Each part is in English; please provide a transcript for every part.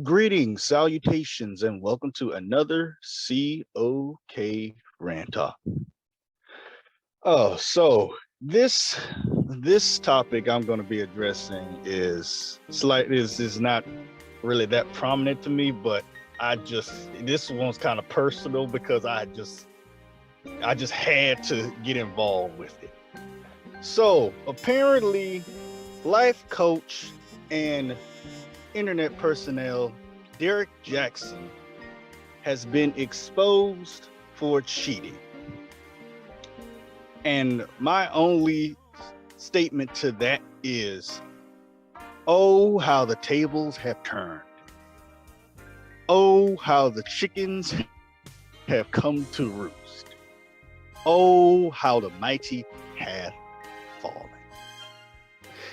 Greetings, salutations, and welcome to another COK Rant Talk. So this topic I'm going to be addressing is not really that prominent to me, but this one's kind of personal because I just had to get involved with it. So apparently, life coach and internet personnel Derrick Jaxn has been exposed for cheating. And my only statement to that is, oh, how the tables have turned. Oh, how the chickens have come to roost. Oh, how the mighty have fallen.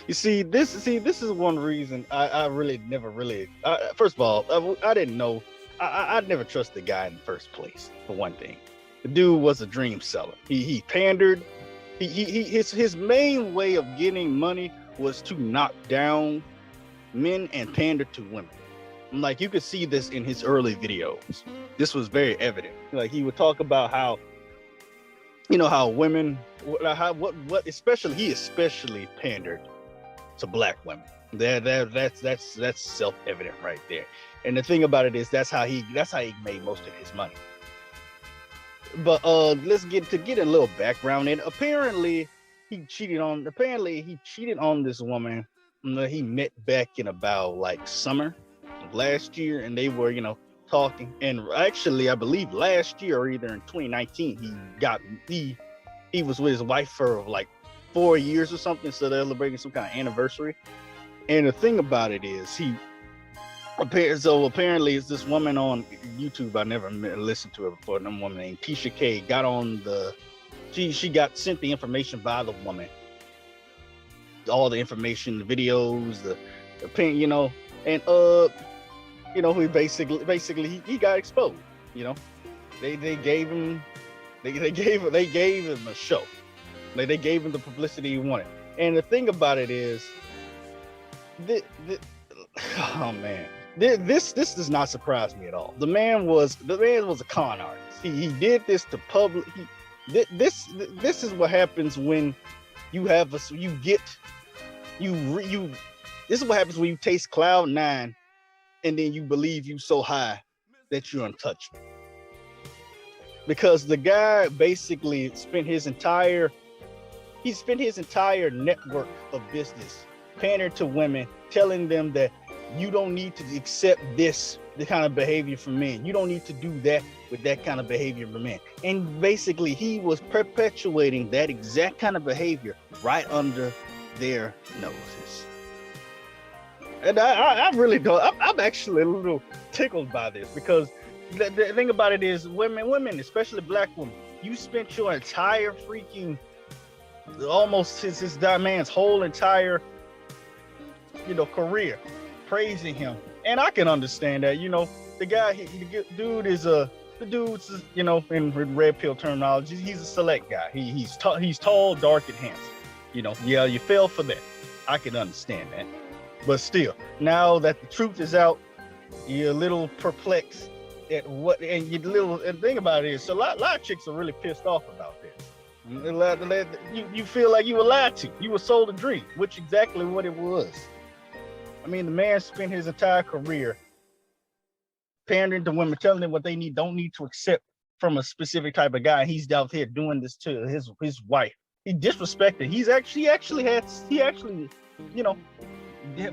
This is one reason I really never really, first of all, I didn't know, I'd never trust the guy in the first place, for one thing. The dude was a dream seller. He pandered. His main way of getting money was to knock down men and pander to women. Like, you could see this in his early videos. This was very evident. Like, he would talk about how women, he especially pandered to black women. That's self-evident right there. And the thing about it is that's how he made most of his money. But let's get a little background in. Apparently he cheated on this woman that he met back in about like summer of last year, and they were talking. And actually, I believe last year or either in 2019 he was with his wife for like 4 years or something, so they're celebrating some kind of anniversary. And the thing about it is, apparently it's this woman on YouTube. I never listened to her before. A woman named Tasha K got on she got sent the information by the woman, all the information, the videos, the opinion, and he basically he got exposed. They gave him a show. They gave him the publicity he wanted. And the thing about it is, oh man, this does not surprise me at all. The man was a con artist. He did this to public. This is what happens when this is what happens when you taste cloud nine, and then you believe you so high that you're untouchable. Because the guy basically spent his entire network of business pandering to women, telling them that you don't need to accept the kind of behavior from men. You don't need to do that with that kind of behavior from men. And basically, he was perpetuating that exact kind of behavior right under their noses. And I really don't. I'm actually a little tickled by this, because the thing about it is, women, especially black women, you spent your entire freaking, almost this man's whole entire, career praising him. And I can understand that. The guy, the dude's in red pill terminology, he's a select guy. He's tall, dark, and handsome. Yeah, you fell for that. I can understand that. But still, now that the truth is out, you're a little perplexed at what, and the thing about it is, a lot of chicks are really pissed off about this. You feel like you were lied to. You were sold a dream, which exactly what it was. I mean, the man spent his entire career pandering to women, telling them what they don't need to accept from a specific type of guy. He's out here doing this to his wife. He disrespected. He actually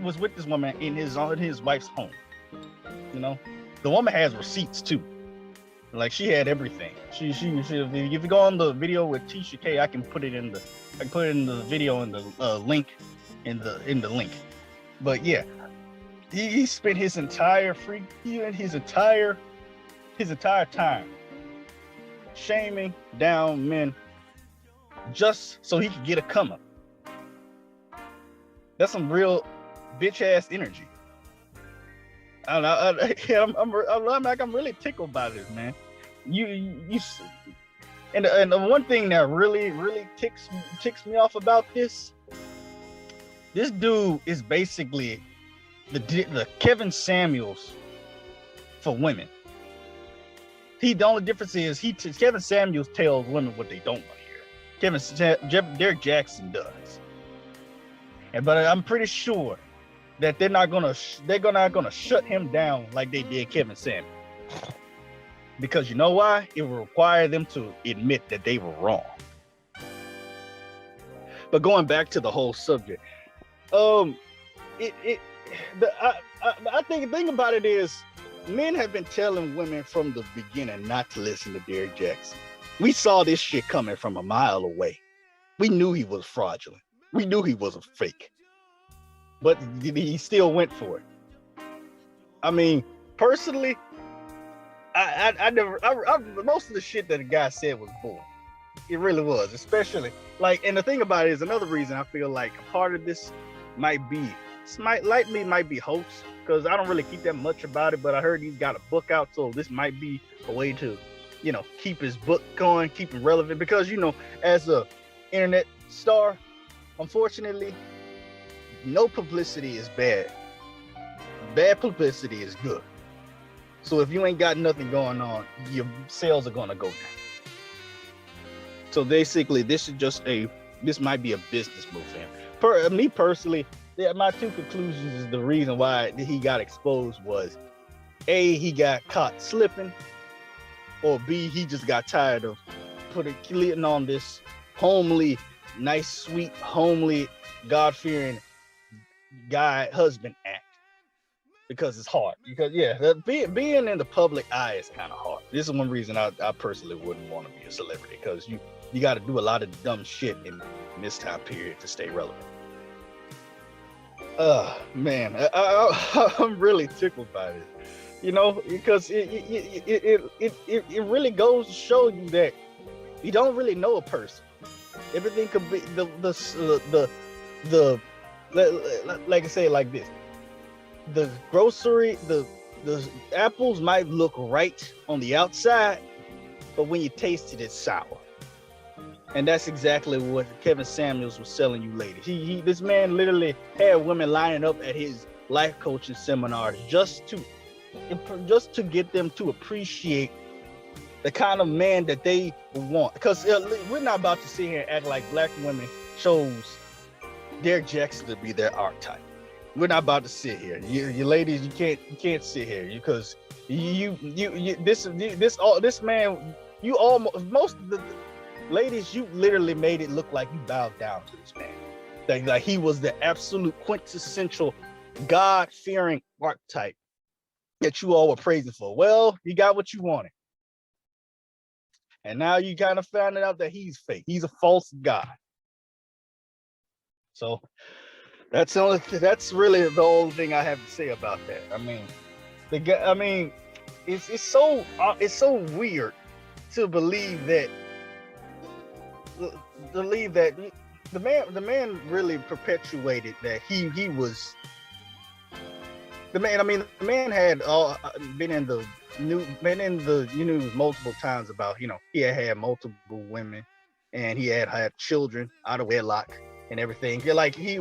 was with this woman in his wife's home. The woman has receipts too. Like, she had everything. She if you go on the video with Tasha K, I can put it in the video in the link in the link. But yeah, he spent his entire time shaming down men just so he could get a come up. That's some real bitch ass energy. I don't know. I'm really tickled by this, man. And the one thing that really ticks me off about this dude is basically the Kevin Samuels for women. The only difference is Kevin Samuels tells women what they don't want to hear. Derrick Jaxn does, but I'm pretty sure that they're not gonna shut him down like they did Kevin Samuels, because you know why? It will require them to admit that they were wrong. But going back to the whole subject, I think the thing about it is, men have been telling women from the beginning not to listen to Derrick Jaxn. We saw this shit coming from a mile away. We knew he was fraudulent. We knew he was a fake. But he still went for it. I mean, personally, I never, most of the shit that the guy said was bull. It really was, especially like, and the thing about it is, another reason I feel like a part of this might be hoax, because I don't really keep that much about it, but I heard he's got a book out, so this might be a way to, keep his book going, keep him relevant, because, as a internet star, unfortunately, no publicity is bad. Bad publicity is good. So if you ain't got nothing going on, your sales are gonna go down. So basically, this might be a business move for him. Me personally, my two conclusions is the reason why he got exposed was A, he got caught slipping, or B, he just got tired of putting on this homely, nice, sweet, homely, God-fearing guy husband act, because it's hard. Because being in the public eye is kind of hard. This is one reason I personally wouldn't want to be a celebrity, because you got to do a lot of dumb shit in this time period to stay relevant. Man, I'm really tickled by this, because it really goes to show you that you don't really know a person. Everything could be like I say it like this: the apples might look right on the outside, but when you taste it, it's sour. And that's exactly what Kevin Samuels was selling you ladies. This man literally had women lining up at his life coaching seminars just to get them to appreciate the kind of man that they want. Because we're not about to sit here and act like black women chose Derrick Jaxn to be their archetype. We're not about to sit here. You ladies, you can't sit here, because this man, most of the ladies, you literally made it look like you bowed down to this man. Like he was the absolute quintessential God-fearing archetype that you all were praising for. Well, you got what you wanted. And now you kind of found out that he's fake. He's a false god. So that's really the only thing I have to say about that. I mean, it's so weird to believe that the man really perpetuated that he was the man. I mean, the man had been in the news multiple times about, he had multiple women, and he had children out of wedlock and everything. Like he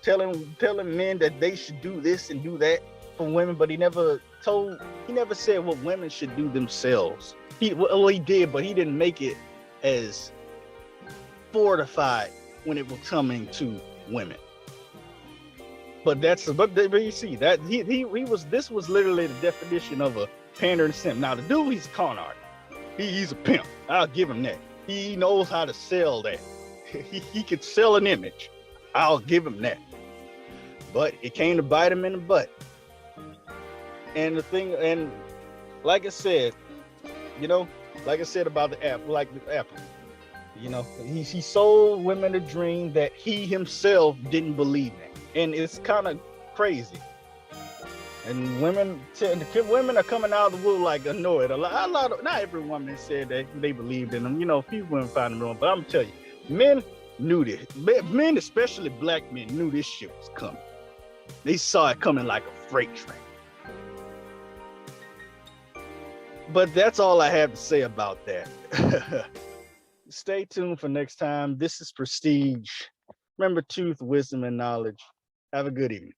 telling men that they should do this and do that for women, but he never said what women should do themselves. He did, but he didn't make it as fortified when it was coming to women. But you see that this was literally the definition of a pandering simp. Now the dude, he's a con artist. He's a pimp. I'll give him that. He knows how to sell that. He could sell an image. I'll give him that. But it came to bite him in the butt. And like I said, about the apple, he sold women a dream that he himself didn't believe in, and it's kind of crazy. And women are coming out of the wood like annoyed. Not every woman said that they believed in them. A few women found them wrong, but I'm gonna tell you, men knew this. Men, especially black men, knew this shit was coming. They saw it coming like a freight train. But that's all I have to say about that. Stay tuned for next time. This is Prestige. Remember, truth, wisdom, and knowledge. Have a good evening.